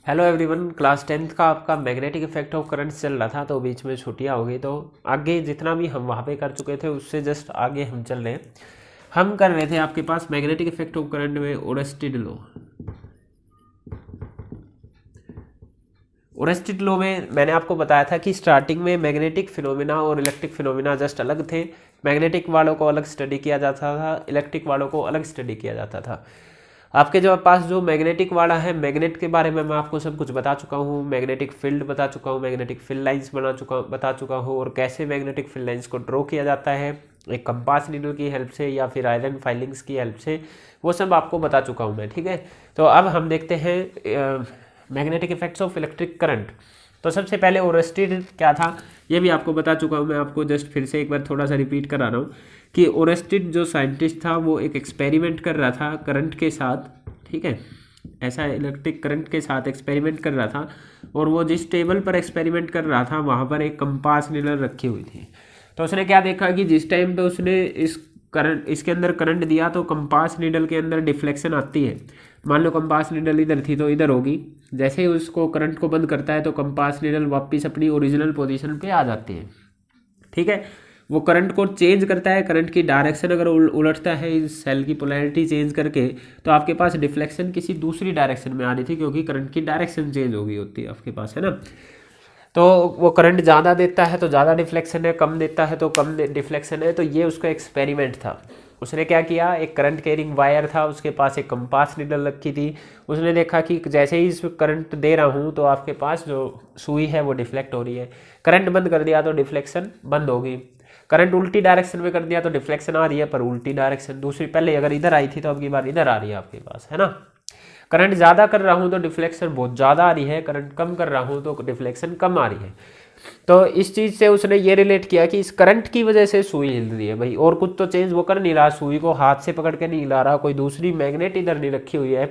Hello everyone, class 10th का आपका magnetic effect of currents चल रहा था। तो बीच में छुट्टियां हो गई, तो आगे जितना भी हम वहाँ पे कर चुके थे उससे जस्ट आगे हम चल रहे हैं। हम कर रहे थे आपके पास मैग्नेटिक इफेक्ट ऑफ करंट में ओरेस्टेड लॉ। ओरेस्टेड लॉ में मैंने आपको बताया था कि स्टार्टिंग में मैग्नेटिक फिनोमिना और इलेक्ट्रिक फिनोमिना जस्ट अलग थे। मैग्नेटिक वालों को अलग स्टडी किया जाता था, इलेक्ट्रिक वालों को अलग स्टडी किया जाता था। आपके जो पास जो मैग्नेटिक वाला है, मैग्नेट के बारे में मैं आपको सब कुछ बता चुका हूँ। मैग्नेटिक फील्ड बता चुका हूँ, मैग्नेटिक फील्ड लाइंस बता चुका हूँ, और कैसे मैग्नेटिक फील्ड लाइंस को ड्रॉ किया जाता है एक कंपास नीडल की हेल्प से या फिर आयरन फाइलिंग्स की हेल्प से, वो सब आपको बता चुका हूँ मैं। ठीक है, तो अब हम देखते हैं magnetic effects of electric current. तो सबसे पहले ओरेस्टेड क्या था ये भी आपको बता चुका हूँ मैं। आपको जस्ट फिर से एक बार थोड़ा सा रिपीट करा रहा हूँ कि ओरेस्टेड जो साइंटिस्ट था वो एक एक्सपेरिमेंट कर रहा था करंट के साथ। ठीक है, ऐसा इलेक्ट्रिक करंट के साथ एक्सपेरिमेंट कर रहा था, और वो जिस टेबल पर एक्सपेरिमेंट कर रहा था वहाँ पर एक कंपास नीडल रखी हुई थी। तो उसने क्या देखा कि जिस टाइम पे उसने इसके अंदर करंट दिया तो कंपास नीडल के अंदर डिफ्लेक्शन आती है। मान लो कंपास नीडल इधर थी तो इधर होगी, जैसे ही उसको करंट को बंद करता है तो कंपास नीडल वापस अपनी ओरिजिनल पोजीशन पे आ जाती है। ठीक है, वो करंट को चेंज करता है, करंट की डायरेक्शन अगर उलटता है इस सेल की पोलैरिटी चेंज करके, तो आपके पास डिफ्लेक्शन किसी दूसरी डायरेक्शन में आ रही थी, क्योंकि करंट की डायरेक्शन चेंज हो गई होती है आपके पास, है ना। तो वो करंट ज़्यादा देता है तो ज़्यादा डिफ्लेक्शन है, कम देता है तो कम डिफ्लेक्शन है। तो ये उसका एक्सपेरिमेंट था। उसने क्या किया, एक करंट कैरिंग वायर था, उसके पास एक कंपास नीडल रखी थी। उसने देखा कि जैसे ही इस करंट दे रहा हूँ तो आपके पास जो सुई है वो डिफ्लेक्ट हो रही है। करंट बंद कर दिया तो डिफ्लेक्शन बंद होगी। करंट उल्टी डायरेक्शन में कर दिया तो डिफ्लेक्शन आ रही है, पर उल्टी डायरेक्शन दूसरी, पहले अगर इधर आई थी तो अब की बार इधर आ रही है आपके पास, है ना। करंट ज़्यादा कर रहा हूँ तो डिफ्लेक्शन बहुत ज़्यादा आ रही है, करंट कम कर रहा हूँ तो डिफ्लेक्शन कम आ रही है। तो इस चीज़ से उसने ये रिलेट किया कि इस करंट की वजह से सुई हिल रही है भाई, और कुछ तो चेंज वो कर नहीं रहा। सुई को हाथ से पकड़ के नहीं हिला रहा, कोई दूसरी मैग्नेट इधर नहीं रखी हुई है।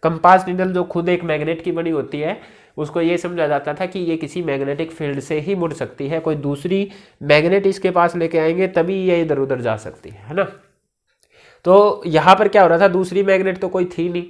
कंपास नीडल जो खुद एक मैग्नेट की बनी होती है, उसको ये समझा जाता था कि ये किसी मैग्नेटिक फील्ड से ही मुड़ सकती है, कोई दूसरी मैग्नेट इसके पास लेके आएंगे तभी ये इधर उधर जा सकती है ना। तो यहाँ पर क्या हो रहा था, दूसरी मैग्नेट तो कोई थी नहीं,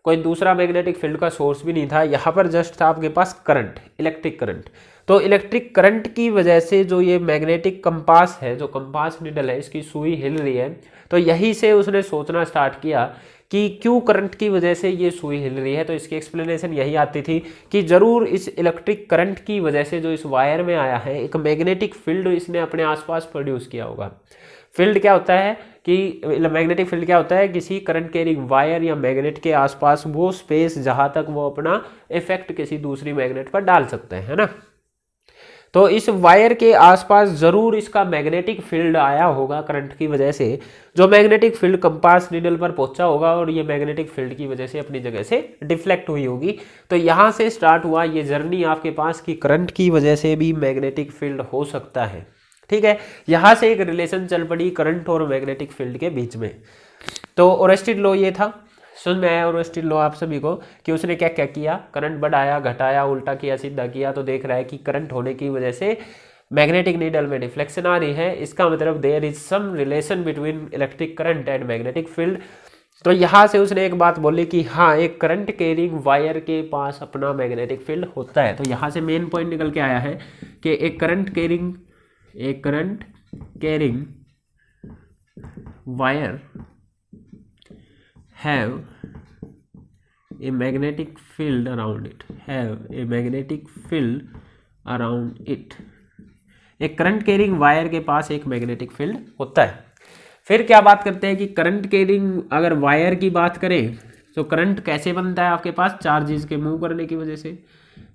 कोई दूसरा मैग्नेटिक फील्ड का सोर्स भी नहीं था। यहाँ पर जस्ट था आपके पास करंट, इलेक्ट्रिक करंट। तो इलेक्ट्रिक करंट की वजह से जो ये मैग्नेटिक कंपास है, जो कंपास निडल है, इसकी सुई हिल रही है। तो यहीं से उसने सोचना स्टार्ट किया कि क्यों करंट की वजह से ये सुई हिल रही है। तो इसकी एक्सप्लेनेशन यही आती थी कि जरूर इस इलेक्ट्रिक करंट की वजह से जो इस वायर में आया है एक मैग्नेटिक फील्ड इसने अपने आसपास प्रोड्यूस किया होगा। फील्ड क्या होता है कि मैग्नेटिक फील्ड क्या होता है, किसी करंट कैरिंग वायर या मैग्नेट के आसपास वो स्पेस जहां तक वो अपना इफेक्ट किसी दूसरी मैग्नेट पर डाल सकते हैं, है ना। तो इस वायर के आसपास जरूर इसका मैग्नेटिक फील्ड आया होगा करंट की वजह से, जो मैग्नेटिक फील्ड कंपास नीडल पर पहुंचा होगा, और ये मैग्नेटिक फील्ड की वजह से अपनी जगह से डिफ्लेक्ट हुई होगी। तो यहाँ से स्टार्ट हुआ ये जर्नी आपके पास कि करंट की वजह से भी मैग्नेटिक फील्ड हो सकता है। ठीक है, यहाँ से एक रिलेशन चल पड़ी करंट और मैग्नेटिक फील्ड के बीच में। तो ओरेस्टेड लॉ ये था, सुन में आया ओरेस्टेड लॉ आप सभी को, कि उसने क्या क्या किया, करंट बढ़ाया, घटाया, उल्टा किया, सीधा किया, तो देख रहा है कि करंट होने की वजह से मैग्नेटिक नीडल में डिफ्लेक्शन आ रही है। इसका मतलब there is some relation between electric current and magnetic field. तो यहाँ से उसने एक बात बोली कि हाँ, एक करंट कैरिंग वायर के पास अपना मैग्नेटिक फील्ड होता है। तो यहाँ से मेन पॉइंट निकल के आया है कि एक current carrying wire have a magnetic field around it, एक करंट कैरिंग वायर के पास एक मैग्नेटिक फील्ड होता है। फिर क्या बात करते हैं कि करंट कैरिंग अगर वायर की बात करें तो करंट कैसे बनता है आपके पास, चार्जेस के मूव करने की वजह से।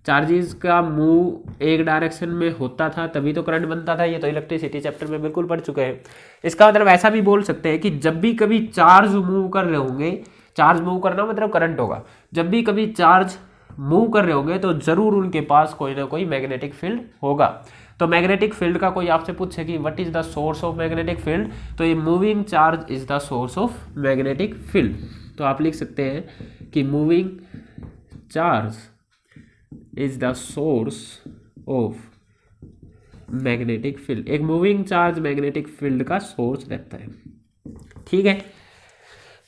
चार्जेस का मूव एक डायरेक्शन में होता था तभी तो करंट बनता था। ये तो इलेक्ट्रिसिटी चैप्टर में बिल्कुल पढ़ चुके हैं। इसका मतलब ऐसा भी बोल सकते हैं कि जब भी कभी चार्ज मूव कर रहे होंगे, चार्ज मूव करना मतलब करंट होगा, जब भी कभी चार्ज मूव कर रहे होंगे तो जरूर उनके पास कोई ना कोई मैग्नेटिक फील्ड होगा। तो मैग्नेटिक फील्ड का कोई आपसे पूछे कि what is the source of magnetic field, तो ये moving charge is the source of magnetic field. तो आप लिख सकते हैं कि moving charge is the source of magnetic field. एक मूविंग चार्ज मैग्नेटिक फील्ड का सोर्स रहता है। ठीक है,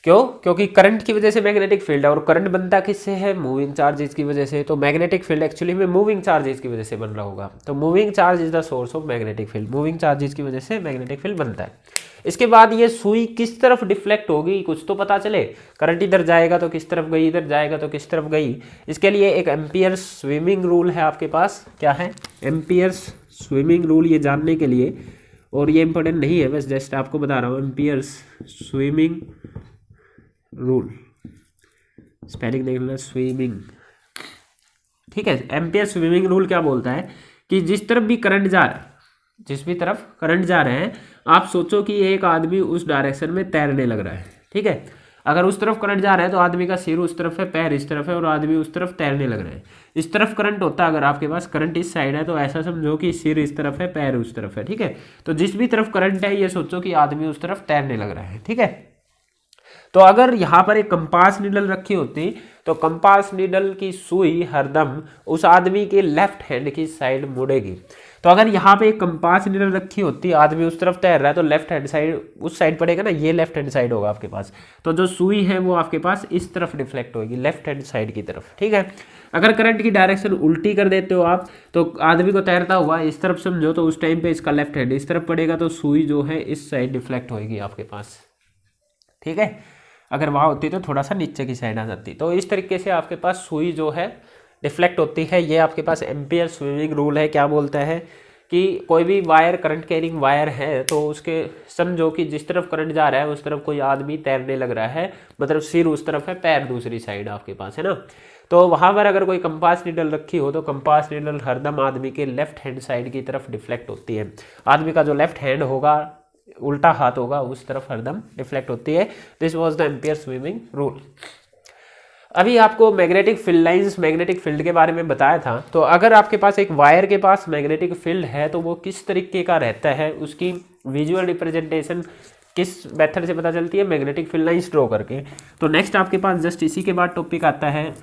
क्यों? क्योंकि करंट की वजह से मैग्नेटिक फील्ड है, और करंट बनता किससे है? मूविंग चार्जेस की वजह से। तो मैग्नेटिक फील्ड एक्चुअली में मूविंग चार्जेस की वजह से बन रहा होगा। तो moving charge is the source of magnetic field, moving charges की वजह से मैग्नेटिक फील्ड बनता है। इसके बाद ये सुई किस तरफ डिफ्लेक्ट होगी, कुछ तो पता चले। करंट इधर जाएगा तो किस तरफ गई, इधर जाएगा तो किस तरफ गई। इसके लिए एक एम्पियर्स स्विमिंग रूल है आपके पास। क्या है? Amperes swimming rule. ये जानने के लिए, और ये इंपॉर्टेंट नहीं है, बस जस्ट आपको बता रहा हूँ, एम्पियर्स स्विमिंग रूल, स्पेलिंग देख लेना, स्विमिंग, ठीक है। एम्पियर स्विमिंग रूल क्या बोलता है कि जिस तरफ भी करंट जा रहा है, जिस भी तरफ करंट जा रहे हैं, आप सोचो कि एक आदमी उस डायरेक्शन में तैरने लग रहा है, ठीक है। अगर उस तरफ करंट जा रहा है तो आदमी का सिर उस तरफ है, पैर इस तरफ है, और आदमी उस तरफ तैरने लग रहा है। इस तरफ करंट होता है, अगर आपके पास करंट इस साइड है तो ऐसा समझो कि सिर इस तरफ है, पैर उस तरफ है, ठीक है। तो जिस भी तरफ करंट है, ये सोचो कि आदमी उस तरफ तैरने लग रहा है, ठीक है। तो अगर यहाँ पर एक कंपास नीडल रखी होती तो कंपास नीडल की सुई हरदम उस आदमी के लेफ्ट हैंड की साइड मुड़ेगी। तो अगर यहाँ पे एक कंपास नीडल रखी होती, आदमी उस तरफ तैर रहा है, तो लेफ्ट हैंड साइड उस साइड पड़ेगा ना, ये लेफ्ट हैंड साइड होगा आपके पास। तो जो सुई है वो आपके पास इस तरफ डिफ्लेक्ट होगी, लेफ्ट हैंड साइड की तरफ, ठीक है। अगर करंट की डायरेक्शन उल्टी कर देते हो आप, तो आदमी को तैरता हुआ इस तरफ समझो, तो उस टाइम पे इसका लेफ्ट हैंड इस तरफ पड़ेगा, तो सुई जो है इस साइड डिफ्लेक्ट होगी आपके पास, ठीक है। अगर वहाँ होती तो थोड़ा सा नीचे की साइड आ जाती। तो इस तरीके से आपके पास सुई जो है डिफ्लेक्ट होती है। ये आपके पास एम्पियर स्विमिंग रूल है। क्या बोलता है कि कोई भी वायर, करंट कैरिंग वायर है, तो उसके समझो कि जिस तरफ करंट जा रहा है उस तरफ कोई आदमी तैरने लग रहा है, मतलब सिर उस तरफ है, पैर दूसरी साइड आपके पास है ना। तो वहाँ पर अगर कोई कंपास नीडल रखी हो तो कंपास नीडल हरदम आदमी के लेफ्ट हैंड साइड की तरफ डिफ्लेक्ट होती है। आदमी का जो लेफ्ट हैंड होगा, उल्टा हाथ होगा, उस तरफ हरदम डिफ्लेक्ट होती है। This was the ampere swimming rule. अभी आपको magnetic field lines, magnetic field के बारे में बताया था। तो अगर आपके पास एक वायर के पास मैग्नेटिक फील्ड है तो वो किस तरीके का रहता है, उसकी विजुअल रिप्रेजेंटेशन किस मेथड से पता चलती है? मैग्नेटिक फील्ड लाइंस ड्रॉ करके। तो नेक्स्ट आपके पास जस्ट इसी के बाद टॉपिक आता है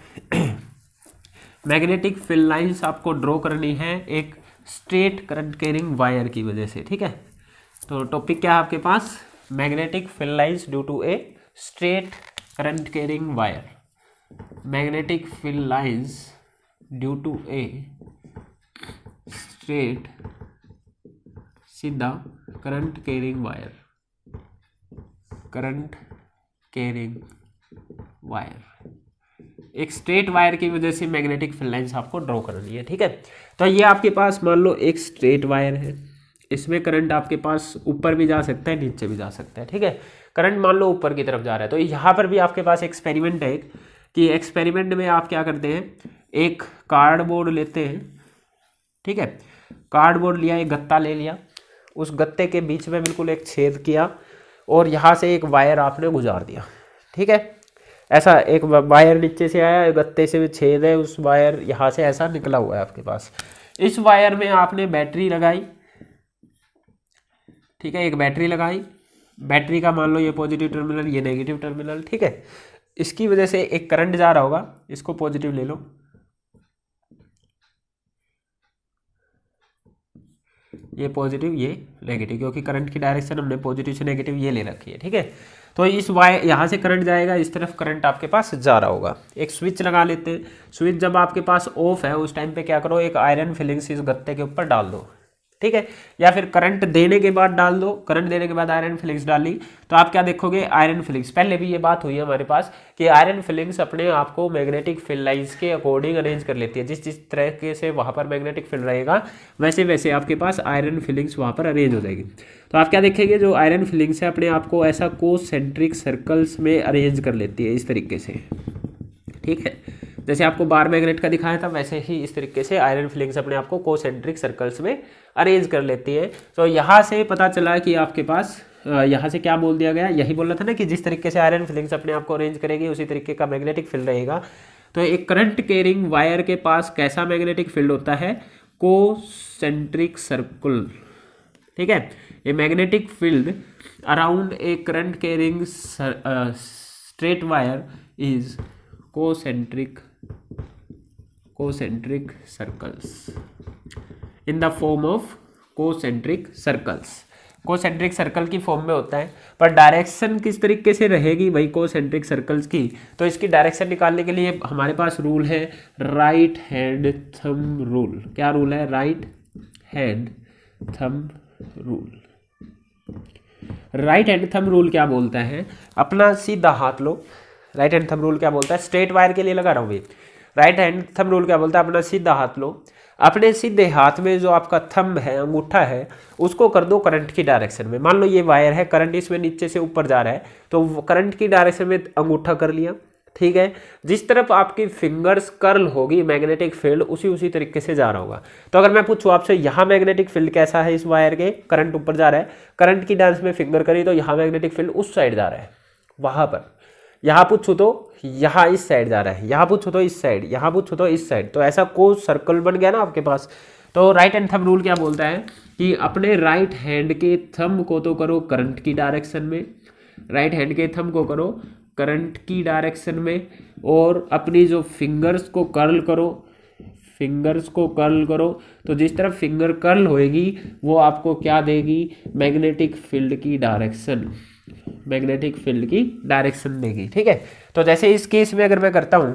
मैग्नेटिक फील्ड लाइंस आपको ड्रॉ करनी है एक स्ट्रेट करंट कैरिंग वायर की वजह से, ठीक है। तो टॉपिक क्या है आपके पास? Magnetic field lines due to a straight current carrying wire. Magnetic field lines due to a straight, सीधा current carrying wire, current carrying wire. एक स्ट्रेट वायर की वजह से मैग्नेटिक फील्ड लाइंस आपको ड्रॉ करनी है, ठीक है। तो ये आपके पास मान लो एक स्ट्रेट वायर है, इसमें करंट आपके पास ऊपर भी जा सकता है, नीचे भी जा सकता है, ठीक है। करंट मान लो ऊपर की तरफ जा रहा है। तो यहाँ पर भी आपके पास एक्सपेरिमेंट है कि एक्सपेरिमेंट में आप क्या करते हैं, एक कार्डबोर्ड लेते हैं, ठीक है। कार्डबोर्ड लिया, एक गत्ता ले लिया, उस गत्ते के बीच में बिल्कुल एक छेद किया, और यहाँ से एक वायर आपने गुजार दिया, ठीक है। ऐसा एक वायर नीचे से आया, गत्ते से भी छेद है, उस वायर यहाँ से ऐसा निकला हुआ है आपके पास। इस वायर में आपने बैटरी लगाई, ठीक है, एक बैटरी लगाई। बैटरी का मान लो ये पॉजिटिव टर्मिनल, ये नेगेटिव टर्मिनल, ठीक है। इसकी वजह से एक करंट जा रहा होगा, इसको पॉजिटिव ले लो, ये पॉजिटिव ये नेगेटिव, क्योंकि करंट की डायरेक्शन हमने पॉजिटिव से नेगेटिव ये ले रखी है, ठीक है। तो इस वायर यहाँ से करंट जाएगा, इस तरफ करंट आपके पास जा रहा होगा। एक स्विच लगा लेते हैं। स्विच जब आपके पास ऑफ है उस टाइम पे क्या करो, एक आयरन फिलिंग्स इस गत्ते के ऊपर डाल दो, ठीक है। या फिर करंट देने के बाद डाल दो, करंट देने के बाद आयरन फिलिंग्स डाली, तो आप क्या देखोगे, आयरन फिलिंग्स, पहले भी ये बात हुई है हमारे पास कि आयरन फिलिंग्स अपने आप को मैग्नेटिक फील्ड लाइंस के अकॉर्डिंग अरेंज कर लेती है। जिस जिस तरह से वहाँ पर मैग्नेटिक फील्ड रहेगा वैसे वैसे आपके पास आयरन फिलिंग्स वहाँ पर अरेंज हो जाएगी। तो आप क्या देखेंगे, जो आयरन फिलिंग्स है अपने आप को ऐसा कोसेंट्रिक सर्कल्स में अरेंज कर लेती है, इस तरीके से, ठीक है। जैसे आपको बार मैग्नेट का दिखाया था, वैसे ही इस तरीके से आयरन फिलिंग्स अपने आप को कोसेंट्रिक सर्कल्स में अरेंज कर लेती है। तो यहाँ से पता चला कि आपके पास यहाँ से क्या बोल दिया गया, यही बोलना था ना कि जिस तरीके से आयरन फिलिंग्स अपने आप को अरेंज करेगी उसी तरीके का मैग्नेटिक फील्ड रहेगा। तो एक करंट कैरिंग वायर के पास कैसा मैग्नेटिक फील्ड होता है, कोसेंट्रिक सर्कल, ठीक है। A magnetic field around a current carrying straight wire is concentric circles, in the form of concentric circles। Concentric circle की फॉर्म में होता है, पर डायरेक्शन किस तरीके से रहेगी भाई कोसेंट्रिक सर्कल्स की, तो इसकी डायरेक्शन निकालने के लिए हमारे पास रूल है राइट हैंड थंब रूल। क्या रूल है? Right hand thumb rule. Right hand thumb rule क्या बोलता है? अपना सीधा हाथ लो। राइट हैंड थंब रूल क्या बोलता है? स्ट्रेट वायर के लिए लगा रहा हूँ भाई। राइट हैंड थंब रूल क्या बोलता है? अपना सीधा हाथ लो, अपने सीधे हाथ में जो आपका थंब है, अंगूठा है, उसको कर दो करंट की डायरेक्शन में। मान लो ये वायर है, करंट इसमें नीचे से ऊपर जा रहा है, तो करंट की डायरेक्शन में अंगूठा कर लिया, ठीक है। जिस तरफ आपकी फिंगर्स कर्ल होगी मैग्नेटिक फील्ड उसी तरीके से जा रहा होगा। तो अगर मैं पूछूं आपसे यहाँ मैग्नेटिक फील्ड कैसा है इस वायर के, करंट ऊपर जा रहा है, करंट की डायरेक्शन में फिंगर करी तो यहाँ मैग्नेटिक फील्ड उस साइड जा रहा है, वहां पर। यहाँ पूछूं तो यहाँ इस साइड जा रहा है, यहाँ पूछूं तो इस साइड, यहाँ पूछूं तो इस साइड। तो ऐसा कोई सर्कल बन गया ना आपके पास। तो राइट हैंड थंब रूल क्या बोलता है कि अपने राइट हैंड के थंब को तो करो करंट की डायरेक्शन में, राइट हैंड के थंब को करो करंट की डायरेक्शन में, और अपनी जो फिंगर्स को कर्ल करो, फिंगर्स को कर्ल करो। तो जिस तरफ फिंगर कर्ल होएगी वो आपको क्या देगी? मैग्नेटिक फील्ड की डायरेक्शन, मैग्नेटिक फील्ड की डायरेक्शन देगी, ठीक है। तो जैसे इस केस में अगर मैं करता हूं,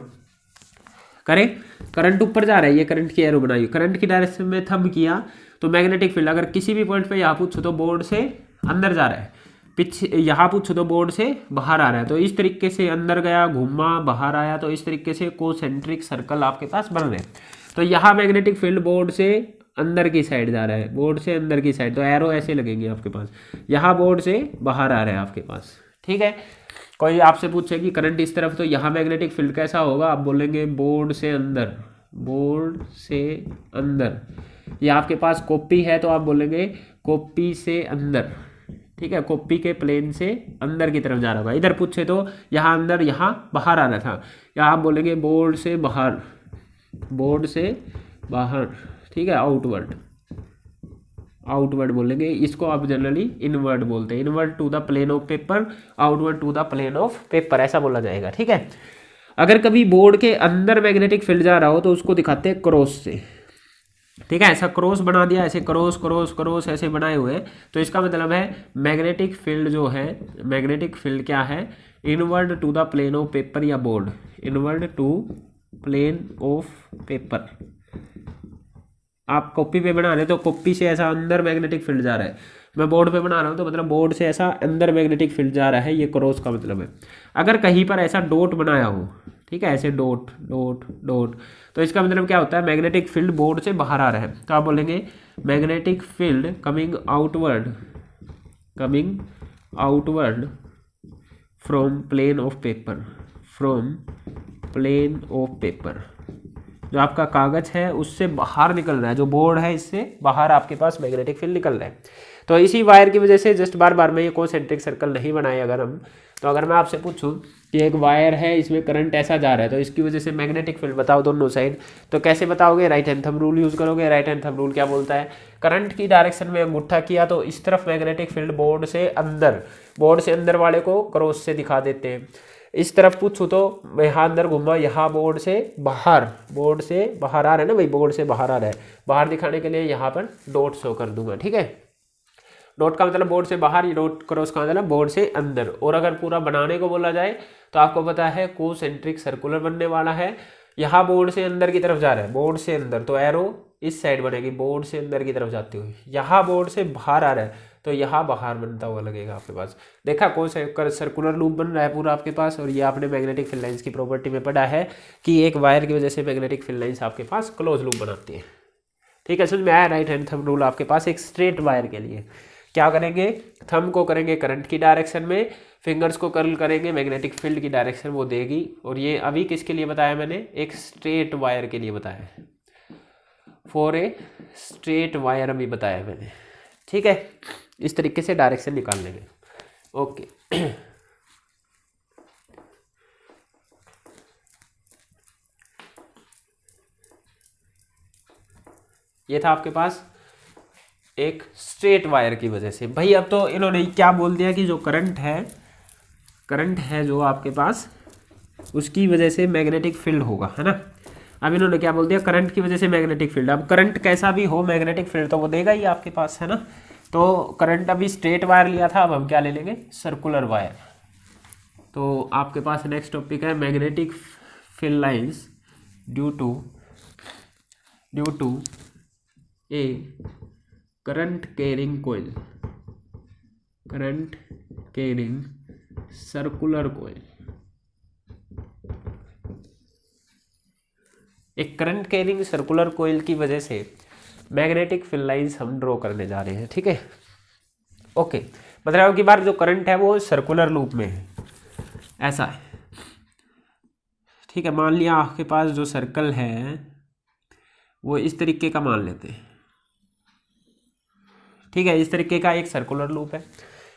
करें, करंट ऊपर जा रहा है, ये करंट की एरो बनाई, करंट की डायरेक्शन में थंब किया तो मैग्नेटिक फील्ड अगर किसी भी पॉइंट पे यहाँ पूछो तो बोर्ड से अंदर जा रहा है, पीछे यहाँ पूछो तो बोर्ड से बाहर आ रहा है। तो इस तरीके से अंदर गया, घूमा, बाहर आया, तो इस तरीके से कोसेंट्रिक सर्कल आपके पास बन रहे हैं। तो यहाँ मैग्नेटिक फील्ड बोर्ड से अंदर की साइड जा रहा है, बोर्ड से अंदर की साइड, तो एरो ऐसे लगेंगे आपके पास, यहाँ बोर्ड से बाहर आ रहा है आपके पास, ठीक है। कोई आपसे पूछे कि करंट इस तरफ, तो यहाँ मैग्नेटिक फील्ड कैसा होगा? आप बोलेंगे बोर्ड से अंदर, बोर्ड से अंदर। ये आपके पास कॉपी है तो आप बोलेंगे कॉपी से अंदर, ठीक है, कॉपी के प्लेन से अंदर की तरफ जा रहा होगा। इधर पूछे तो यहाँ अंदर, यहाँ बाहर आ रहा था, यहाँ आप बोलेंगे बोर्ड से बाहर, बोर्ड से बाहर, ठीक है, आउटवर्ड, आउटवर्ड बोलेंगे। इसको आप जनरली इनवर्ड बोलते हैं, inward to the plane of paper, outward to the plane of paper, ऐसा बोला जाएगा, ठीक है। अगर कभी बोर्ड के अंदर मैग्नेटिक फील्ड जा रहा हो तो उसको दिखाते हैं क्रॉस से, ठीक है। ऐसा क्रॉस बना दिया, ऐसे क्रॉस क्रॉस क्रॉस ऐसे बनाए हुए, तो इसका मतलब है मैग्नेटिक फील्ड जो है, मैग्नेटिक फील्ड क्या है? Inward to the plane of paper या board, inward to plane of paper. आप कॉपी पे बना रहे तो कॉपी से ऐसा अंदर मैग्नेटिक फील्ड जा रहा है, मैं बोर्ड पे बना रहा हूँ तो मतलब बोर्ड से ऐसा अंदर मैग्नेटिक फील्ड जा रहा है, ये क्रॉस का मतलब है। अगर कहीं पर ऐसा डॉट बनाया हो, ठीक है, ऐसे डॉट डॉट डॉट, तो इसका मतलब क्या होता है? मैग्नेटिक फील्ड बोर्ड से बाहर आ रहा है, तो आप बोलेंगे magnetic field coming outward, coming outward from plane of paper, from plane of paper. जो आपका कागज है उससे बाहर निकल रहा है, जो बोर्ड है इससे बाहर आपके पास मैग्नेटिक फील्ड निकल रहा है। तो इसी वायर की वजह से जस्ट बार बार में ये कोसेंट्रिक सर्कल नहीं बनाए अगर हम, तो अगर मैं आपसे पूछूं कि एक वायर है, इसमें करंट ऐसा जा रहा है, तो इसकी वजह से मैग्नेटिक फील्ड बताओ दोनों साइड, तो कैसे बताओगे? Right hand thumb rule use करोगे। राइट हैंड थंब रूल क्या बोलता है? करंट की डायरेक्शन में अंगूठा किया तो इस तरफ मैग्नेटिक फील्ड बोर्ड से अंदर, बोर्ड से अंदर वाले को क्रॉस से दिखा देते हैं। इस तरफ पूछूं तो यहाँ अंदर घूमा, यहाँ बोर्ड से बाहर, बोर्ड से बाहर आ रहा है ना भाई, बोर्ड से बाहर आ रहा है, बाहर दिखाने के लिए यहाँ पर डॉट शो कर दूंगा, ठीक है। डॉट का मतलब बोर्ड से बाहर, ये डॉट क्रॉस का मतलब बोर्ड से अंदर। और अगर पूरा बनाने को बोला जाए तो आपको पता है कोसेंट्रिक सर्कुलर बनने वाला है, यहाँ बोर्ड से अंदर की तरफ जा रहा है, बोर्ड से अंदर, तो एरो इस साइड बनेगी, बोर्ड से अंदर की तरफ जाती हुई। यहाँ बोर्ड से बाहर आ रहा है तो यहाँ बाहर बनता हुआ लगेगा आपके पास। देखा कौन सर्कुलर लूप बन रहा है पूरा आपके पास। और ये आपने मैग्नेटिक फील्ड लाइंस की प्रॉपर्टी में पढ़ा है कि एक वायर की वजह से मैग्नेटिक फील्ड लाइंस आपके पास क्लोज लूप बनाती है, ठीक है। समझ में आया? राइट हैंड थंब रूल आपके पास एक स्ट्रेट वायर के लिए क्या करेंगे? थंब को करेंगे करंट की डायरेक्शन में, फिंगर्स को कर्ल करेंगे, मैग्नेटिक फील्ड की डायरेक्शन वो देगी। और ये अभी किसके लिए बताया मैंने? एक स्ट्रेट वायर के लिए बताया है, फॉर ए स्ट्रेट वायर अभी बताया मैंने, ठीक है। इस तरीके से डायरेक्शन निकाल लेंगे, ओके। ये था आपके पास एक स्ट्रेट वायर की वजह से। भाई अब तो इन्होंने क्या बोल दिया कि जो करंट है जो आपके पास, उसकी वजह से मैग्नेटिक फील्ड होगा, है ना। अब इन्होंने क्या बोल दिया? करंट की वजह से मैग्नेटिक फील्ड। अब करंट कैसा भी हो, मैग्नेटिक फील्ड तो वो देगा ही आपके पास, है ना। तो करंट अभी स्ट्रेट वायर लिया था, अब हम क्या ले लेंगे, सर्कुलर वायर। तो आपके पास नेक्स्ट टॉपिक है magnetic field lines due to a current carrying coil, current carrying circular coil. एक करंट कैरिंग सर्कुलर कोयल की वजह से मैग्नेटिक फील्ड लाइंस हम ड्रॉ करने जा रहे हैं, ठीक है। ओके, मतलब की बार जो करंट है वो सर्कुलर लूप में है, ऐसा है, ठीक है। मान लिया आपके पास जो सर्कल है वो इस तरीके का मान लेते हैं, ठीक है। इस तरीके का एक सर्कुलर लूप है,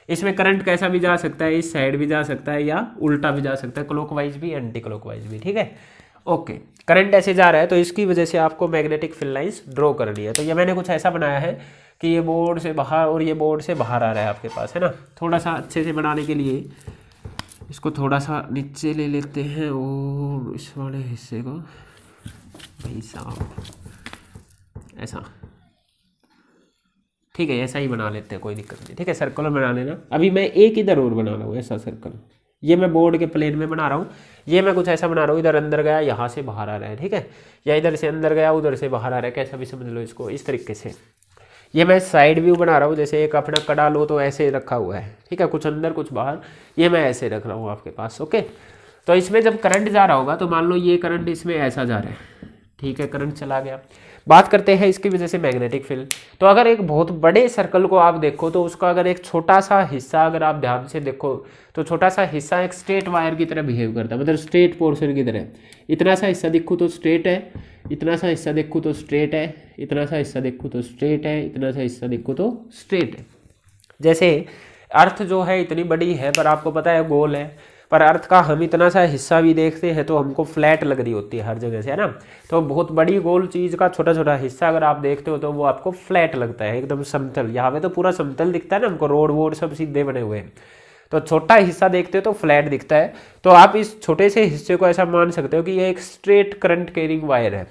इसमें करंट कैसा भी जा सकता है, इस साइड भी जा सकता है या उल्टा भी जा सकता है, क्लॉकवाइज भी एंटी क्लॉकवाइज भी, ठीक है। ओके, करंट ऐसे जा रहा है तो इसकी वजह से आपको मैग्नेटिक फील्ड लाइंस ड्रॉ करनी है। तो ये मैंने कुछ ऐसा बनाया है कि ये बोर्ड से बाहर और ये बोर्ड से बाहर आ रहा है आपके पास, है ना। थोड़ा सा अच्छे से बनाने के लिए इसको थोड़ा सा नीचे ले लेते हैं और इस वाले हिस्से को भाई साहब ऐसा, ठीक है, ऐसा ही बना लेते हैं, कोई दिक्कत नहीं, ठीक है। सर्कुलर बना लेना। अभी मैं एक इधर और बना रहा हूँ ऐसा सर्कल, ये मैं बोर्ड के प्लेन में बना रहा हूँ। ये मैं कुछ ऐसा बना रहा हूँ, इधर अंदर गया यहाँ से बाहर आ रहा है, ठीक है, या इधर से अंदर गया उधर से बाहर आ रहा है, कैसा भी समझ लो इसको, इस तरीके से। ये मैं साइड व्यू बना रहा हूँ, जैसे एक अपना कड़ा लो तो ऐसे रखा हुआ है, ठीक है, कुछ अंदर कुछ बाहर, ये मैं ऐसे रख रहा हूँ आपके पास। ओके, तो इसमें जब करंट जा रहा होगा तो मान लो ये करंट इसमें ऐसा जा रहा है, ठीक है, करंट चला गया। बात करते हैं इसकी वजह से मैग्नेटिक फील्ड। तो अगर एक बहुत बड़े सर्कल को आप देखो तो उसका अगर एक छोटा सा हिस्सा अगर आप ध्यान से देखो तो छोटा सा हिस्सा एक स्ट्रेट वायर की तरह बिहेव करता है, मतलब स्ट्रेट पोर्शन की तरह। इतना सा हिस्सा देखूँ तो स्ट्रेट है, इतना सा हिस्सा देखूँ तो स्ट्रेट है, इतना सा हिस्सा देखूँ तो स्ट्रेट है, इतना सा हिस्सा देखूँ तो स्ट्रेट है। जैसे अर्थ जो है इतनी बड़ी है पर आपको पता है गोल है, पर अर्थ का हम इतना सा हिस्सा भी देखते हैं तो हमको फ्लैट लग रही होती है हर जगह से, है ना। तो बहुत बड़ी गोल चीज़ का छोटा छोटा हिस्सा अगर आप देखते हो तो वो आपको फ्लैट लगता है, एकदम समतल। यहाँ पे तो पूरा समतल दिखता है ना हमको, रोड वोड सब सीधे बने हुए हैं, तो छोटा हिस्सा देखते हो तो फ्लैट दिखता है। तो आप इस छोटे से हिस्से को ऐसा मान सकते हो कि ये एक स्ट्रेट करंट कैरिंग वायर है,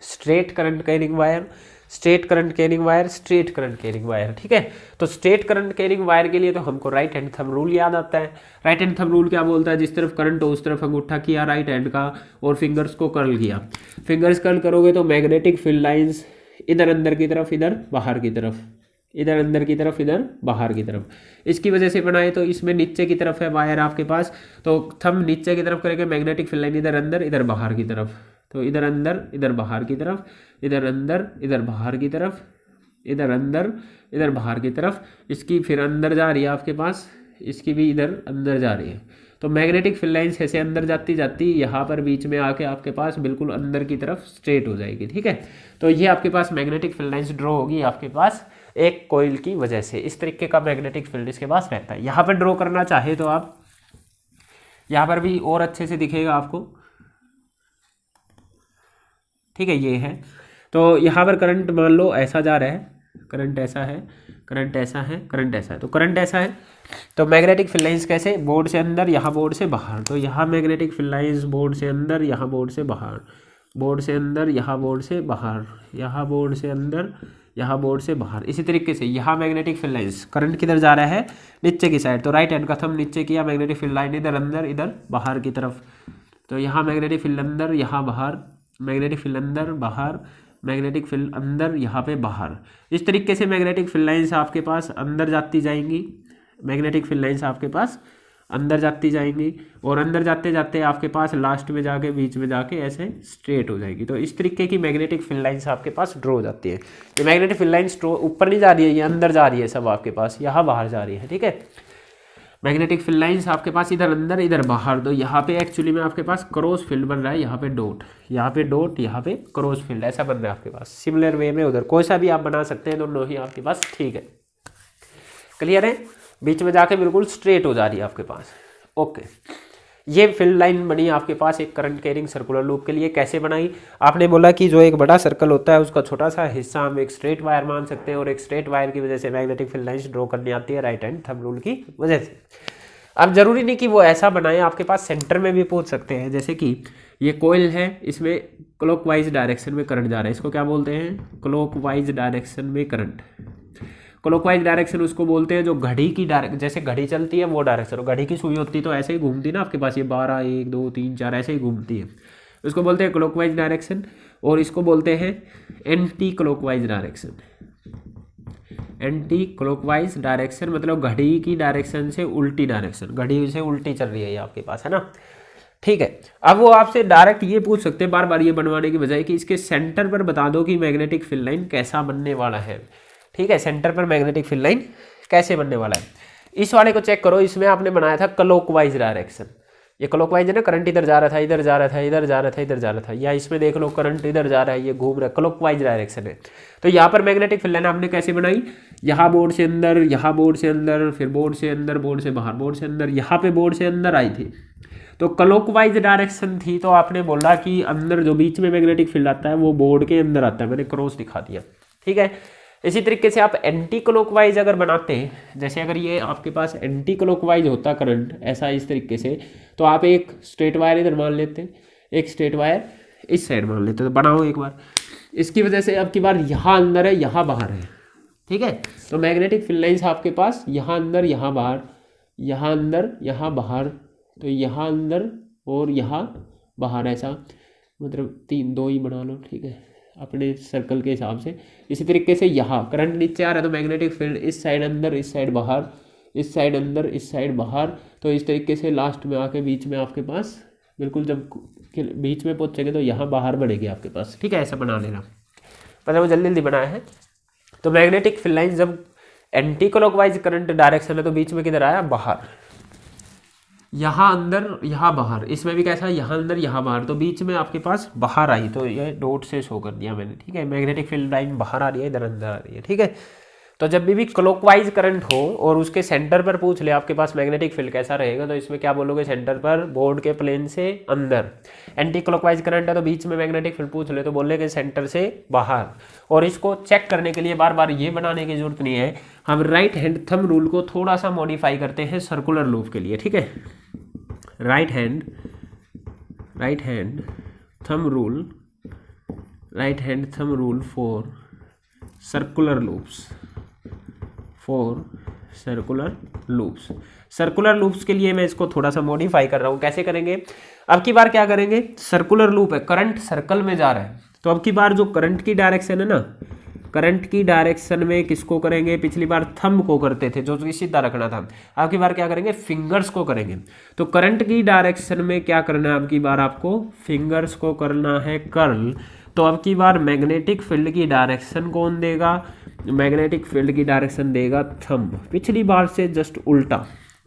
straight current carrying wire, straight current carrying wire, straight current carrying wire, ठीक है। तो स्ट्रेट करंट कैरिंग वायर के लिए तो हमको राइट हैंड थंब रूल याद आता है। राइट हैंड थंब रूल क्या बोलता है, जिस तरफ करंट हो उस तरफ अंगूठा किया राइट हैंड का और फिंगर्स को कर्ल किया। फिंगर्स कर्ल करोगे तो मैग्नेटिक फील्ड लाइंस इधर अंदर की तरफ, इधर बाहर की तरफ, इधर अंदर की तरफ, इधर बाहर की तरफ। इसकी वजह से बनाए तो इसमें नीचे की तरफ है वायर आपके पास, तो थंब नीचे की तरफ करेंगे, मैग्नेटिक फील्ड लाइन इधर अंदर इधर बाहर की तरफ, तो इधर अंदर इधर बाहर की तरफ, इधर अंदर इधर बाहर की तरफ, इधर अंदर इधर बाहर की तरफ। इसकी फिर अंदर जा रही है आपके पास, इसकी भी इधर अंदर जा रही है। तो मैग्नेटिक फील्ड लाइंस ऐसे अंदर जाती जाती यहाँ पर बीच में आके आपके पास बिल्कुल अंदर की तरफ स्ट्रेट हो जाएगी, ठीक है। तो ये आपके पास मैग्नेटिक फील्ड लाइंस ड्रॉ होगी आपके पास एक कोयल की वजह से। इस तरीके का मैग्नेटिक फील्ड इसके पास रहता है। यहाँ पर ड्रॉ करना चाहे तो आप यहाँ पर भी और अच्छे से दिखेगा आपको, ठीक है, ये है। तो यहाँ पर करंट मान लो ऐसा जा रहा है, करंट ऐसा है, करंट ऐसा है, करंट ऐसा है, तो करंट ऐसा है। तो मैग्नेटिक फील्ड लाइंस कैसे, बोर्ड से अंदर, यहाँ बोर्ड से बाहर। तो यहाँ मैग्नेटिक फील्ड लाइंस बोर्ड से अंदर, यहाँ बोर्ड से बाहर, बोर्ड से अंदर, यहाँ बोर्ड से बाहर, यहाँ बोर्ड से अंदर, यहाँ बोर्ड से बाहर। इसी तरीके से यहाँ मैग्नेटिक फील्ड लाइंस करंट किधर जा रहा है, नीचे की साइड। तो राइट हैंड का थंब नीचे किया, मैग्नेटिक फील्ड लाइन इधर अंदर इधर बाहर की तरफ। तो यहाँ मैग्नेटिक फील्ड अंदर, यहाँ बाहर, मैग्नेटिक फील्ड अंदर बाहर, मैग्नेटिक फील्ड अंदर यहाँ पे बाहर। इस तरीके से मैग्नेटिक फील्ड लाइंस आपके पास अंदर जाती जाएंगी, मैग्नेटिक फील्ड लाइंस आपके पास अंदर जाती जाएंगी और अंदर जाते जाते आपके पास लास्ट में जाके बीच में जाके ऐसे स्ट्रेट हो जाएगी। तो इस तरीके की मैग्नेटिक फील्ड लाइंस आपके पास ड्रॉ हो जाती है। ये मैग्नेटिक फील्ड लाइंस ऊपर नहीं जा रही है, ये अंदर जा रही है सब आपके पास, यहाँ बाहर जा रही है, ठीक है। मैग्नेटिक फील्ड लाइंस आपके पास इधर अंदर इधर बाहर। तो यहाँ पे एक्चुअली में आपके पास क्रॉस फील्ड बन रहा है, यहाँ पे डॉट, यहाँ पे डॉट, यहाँ पे क्रॉस फील्ड, ऐसा बन रहा है आपके पास। सिमिलर वे में उधर कोई सा भी आप बना सकते हैं, दोनों ही आपके पास ठीक है। क्लियर है, बीच में जाके बिल्कुल स्ट्रेट हो जा रही है आपके पास। ओके, ये फील्ड लाइन बनी आपके पास एक करंट कैरिंग सर्कुलर लूप के लिए। कैसे बनाई, आपने बोला कि जो एक बड़ा सर्कल होता है उसका छोटा सा हिस्सा हम एक स्ट्रेट वायर मान सकते हैं और एक स्ट्रेट वायर की वजह से मैग्नेटिक फील्ड लाइंस ड्रॉ करनी आती है राइट हैंड थंब रूल की वजह से। अब जरूरी नहीं कि वो ऐसा बनाए, आपके पास सेंटर में भी पूछ सकते हैं। जैसे कि ये कोयल है, इसमें क्लॉकवाइज डायरेक्शन में करंट जा रहा है, इसको क्या बोलते हैं, क्लॉकवाइज डायरेक्शन में करंट। क्लॉकवाइज डायरेक्शन उसको बोलते हैं जो घड़ी की डायरेक्शन, जैसे घड़ी चलती है वो डायरेक्शन, घड़ी की सुई होती है तो ऐसे ही घूमती है ना आपके पास, ये 12 1 2 3 4 ऐसे ही घूमती है, उसको बोलते हैं क्लॉकवाइज डायरेक्शन। और इसको बोलते हैं anti clockwise direction. Anti clockwise direction मतलब घड़ी की डायरेक्शन से उल्टी डायरेक्शन, घड़ी से उल्टी चल रही है ये आपके पास, है ना। ठीक है, अब वो आपसे डायरेक्ट ये पूछ सकते हैं बार बार ये बनवाने की बजाय कि इसके सेंटर पर बता दो कि मैग्नेटिक फील्ड लाइन कैसा बनने वाला है। ठीक है, सेंटर पर मैग्नेटिक फील्ड लाइन कैसे बनने वाला है। इस वाले को चेक करो, इसमें आपने बनाया था क्लॉकवाइज डायरेक्शन, ये क्लॉकवाइज है ना, करंट इधर जा रहा था, इधर जा रहा था, इधर जा रहा था, इधर जा रहा था, या इसमें देख लो करंट इधर जा रहा है, ये घूम रहा है, क्लॉकवाइज डायरेक्शन है। तो यहाँ पर मैग्नेटिक फील्ड लाइन आपने कैसे बनाई, यहाँ बोर्ड से अंदर, यहाँ बोर्ड से अंदर, फिर बोर्ड से अंदर, बोर्ड से बाहर, बोर्ड से अंदर, यहाँ पे बोर्ड से अंदर आई थी, तो क्लॉकवाइज डायरेक्शन थी। तो आपने बोला कि अंदर जो बीच में मैग्नेटिक फील्ड आता है वो बोर्ड के अंदर आता है, मैंने क्रॉस दिखा दिया। ठीक है, इसी तरीके से आप एंटी क्लॉकवाइज अगर बनाते हैं, जैसे अगर ये आपके पास एंटी क्लॉकवाइज होता करंट ऐसा इस तरीके से, तो आप एक स्ट्रेट वायर इधर मान लेते, एक स्ट्रेट वायर इस साइड मान लेते, तो बनाओ एक बार। इसकी वजह से अब की बार यहाँ अंदर है, यहाँ बाहर है। ठीक है, तो मैग्नेटिक फील्ड लाइन्स आपके पास यहाँ अंदर, यहाँ बाहर, यहाँ अंदर, यहाँ बाहर, तो यहाँ अंदर और यहाँ बाहर, ऐसा मतलब 3 2 ही बना लो। ठीक है, अपने सर्कल के हिसाब से। इसी तरीके से यहाँ करंट नीचे आ रहा है तो मैग्नेटिक फील्ड इस साइड अंदर, इस साइड बाहर, इस साइड अंदर, इस साइड बाहर, तो इस तरीके से लास्ट में आके बीच में आपके पास बिल्कुल जब बीच में पहुँचेंगे तो यहाँ बाहर बढ़ेगी आपके पास। ठीक है, ऐसा बना लेना, पता वो जल्दी जल्दी बनाया है। तो मैग्नेटिक फील्ड लाइन जब एंटी क्लॉकवाइज करंट डायरेक्शन है तो बीच में किधर आया, बाहर, यहाँ अंदर, यहाँ बाहर, इसमें भी कैसा, यहाँ अंदर, यहाँ बाहर, तो बीच में आपके पास बाहर आई, तो ये डॉट से शो कर दिया मैंने। ठीक है, मैग्नेटिक फील्ड लाइन बाहर आ रही है, इधर अंदर आ रही है। ठीक है, तो जब भी क्लॉकवाइज करंट हो और उसके सेंटर पर पूछ ले आपके पास मैग्नेटिक फील्ड कैसा रहेगा, तो इसमें क्या बोलोगे, सेंटर पर, बोर्ड के प्लेन से अंदर। एंटी क्लॉकवाइज करंट है तो बीच में मैग्नेटिक फील्ड पूछ ले तो बोलेंगे सेंटर से बाहर। और इसको चेक करने के लिए बार बार ये बनाने की जरूरत नहीं है, हम राइट हैंड थंब रूल को थोड़ा सा मॉडिफाई करते हैं सर्कुलर लूप के लिए। ठीक है, right hand thumb rule for circular loops, circular loops के लिए मैं इसको थोड़ा सा मॉडिफाई कर रहा हूँ। कैसे करेंगे, अब की बार क्या करेंगे, सर्कुलर लूप है, करंट सर्कल में जा रहा है, तो अब की बार जो करंट की डायरेक्शन है ना, करंट की डायरेक्शन में किसको करेंगे, पिछली बार थंब को करते थे जो सीधा रखना था, अब की बार क्या करेंगे, फिंगर्स को करेंगे। तो करंट की डायरेक्शन में क्या करना है, अब की बार आपको फिंगर्स को करना है कर्ल। तो अब की बार मैग्नेटिक फील्ड की डायरेक्शन कौन देगा, मैग्नेटिक फील्ड की डायरेक्शन देगा थंब, पिछली बार से जस्ट उल्टा।